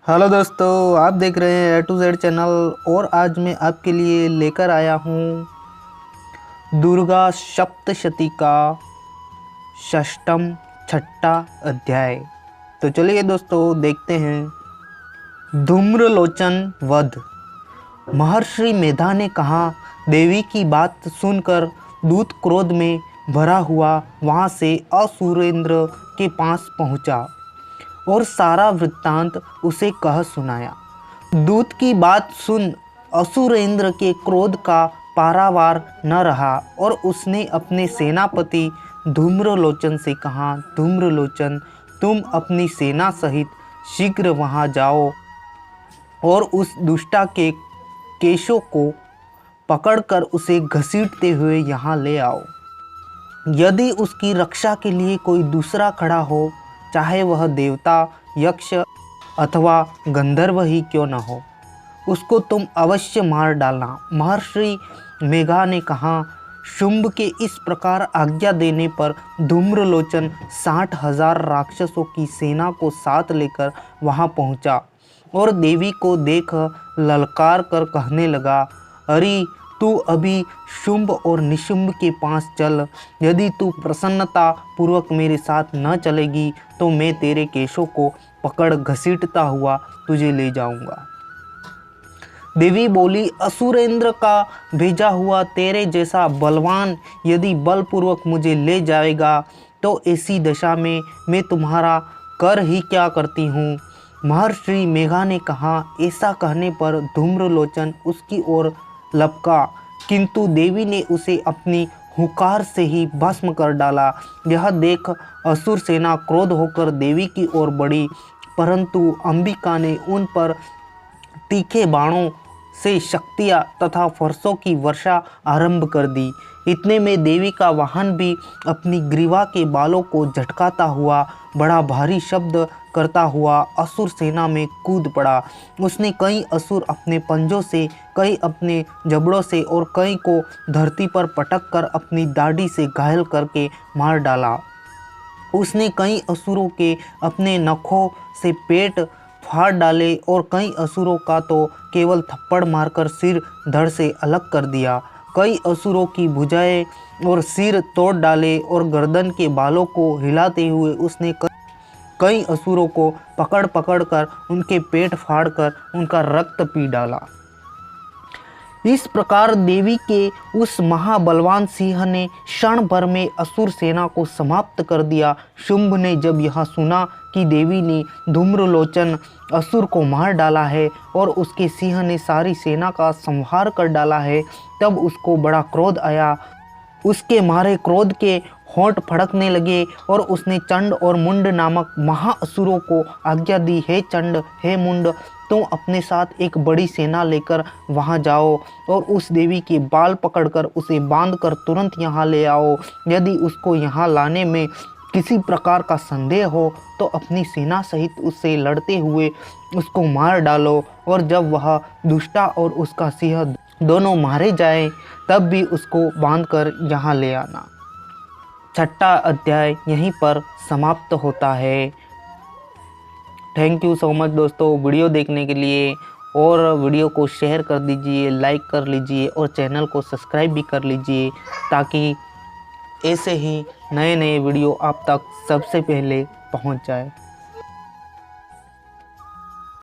Hello दोस्तों, आप देख रहे हैं ए टू जेड चैनल। और आज मैं आपके लिए लेकर आया हूँ दुर्गा सप्तशती का षष्ठम छठा अध्याय। तो चलिए दोस्तों देखते हैं। धूम्रलोचन वध। महर्षि मेधा ने कहा, देवी की बात सुनकर दूत क्रोध में भरा हुआ वहाँ से असुरेंद्र के पास पहुँचा और सारा वृत्तांत उसे कह सुनाया। दूत की बात सुन असुरेंद्र के क्रोध का पारावार न रहा और उसने अपने सेनापति धूम्रलोचन से कहा, धूम्रलोचन, तुम अपनी सेना सहित शीघ्र वहां जाओ और उस दुष्टा के केशों को पकड़कर उसे घसीटते हुए यहाँ ले आओ। यदि उसकी रक्षा के लिए कोई दूसरा खड़ा हो, चाहे वह देवता, यक्ष अथवा गंधर्व ही क्यों न हो, उसको तुम अवश्य मार डालना। महर्षि मेघा ने कहा। शुंभ के इस प्रकार आज्ञा देने पर धूम्रलोचन 60,000 राक्षसों की सेना को साथ लेकर वहां पहुंचा और देवी को देख ललकार कर कहने लगा, अरे तू अभी शुंभ और निशुंभ के पास चल। यदि तू प्रसन्नता पूर्वक मेरे साथ न चलेगी तो मैं तेरे केशों को पकड़ घसीटता हुआ तुझे ले जाऊंगा। देवी बोली, असुरेंद्र का भेजा हुआ तेरे जैसा बलवान यदि बलपूर्वक मुझे ले जाएगा तो ऐसी दशा में मैं तुम्हारा कर ही क्या करती हूँ। महर्षि मेघा ने कहा। ऐसा कहने पर धूम्रलोचन उसकी ओर लपका, किंतु देवी ने उसे अपनी हुंकार से ही भस्म कर डाला। यह देख असुर सेना क्रोध होकर देवी की ओर बढ़ी, परंतु अंबिका ने उन पर तीखे बाणों से शक्तियाँ तथा फरसों की वर्षा आरंभ कर दी। इतने में देवी का वाहन भी अपनी ग्रीवा के बालों को झटकाता हुआ बड़ा भारी शब्द करता हुआ असुर सेना में कूद पड़ा। उसने कई असुर अपने पंजों से, कई अपने जबड़ों से और कई को धरती पर पटक कर अपनी दाढ़ी से घायल करके मार डाला। उसने कई असुरों के अपने नखों से पेट फाड़ डाले और कई असुरों का तो केवल थप्पड़ मारकर सिर धड़ से अलग कर दिया। कई असुरों की भुजाएं और सिर तोड़ डाले और गर्दन के बालों को हिलाते हुए उसने कई असुरों को पकड़ पकड़ कर उनके पेट फाड़कर उनका रक्त पी डाला। इस प्रकार देवी के उस महाबलवान सिंह ने क्षण भर में असुर सेना को समाप्त कर दिया। शुंभ ने जब यह सुना कि देवी ने धूम्रलोचन असुर को मार डाला है और उसके सिंह ने सारी सेना का संहार कर डाला है, तब उसको बड़ा क्रोध आया। उसके मारे क्रोध के होंठ फड़कने लगे और उसने चंड और मुंड नामक महाअसुरों को आज्ञा दी, हे चंड, हे मुंड, तुम अपने साथ एक बड़ी सेना लेकर वहां जाओ और उस देवी के बाल पकड़कर उसे बांधकर तुरंत यहाँ ले आओ। यदि उसको यहाँ लाने में किसी प्रकार का संदेह हो तो अपनी सेना सहित उससे लड़ते हुए उसको मार डालो और जब वह दुष्टा और उसका सिंह दोनों मारे जाएं तब भी उसको बांधकर यहाँ ले आना। छठा अध्याय यहीं पर समाप्त होता है। थैंक यू सो मच दोस्तों वीडियो देखने के लिए, और वीडियो को शेयर कर दीजिए, लाइक कर लीजिए और चैनल को सब्सक्राइब भी कर लीजिए ताकि ऐसे ही नए नए वीडियो आप तक सबसे पहले पहुंच जाए।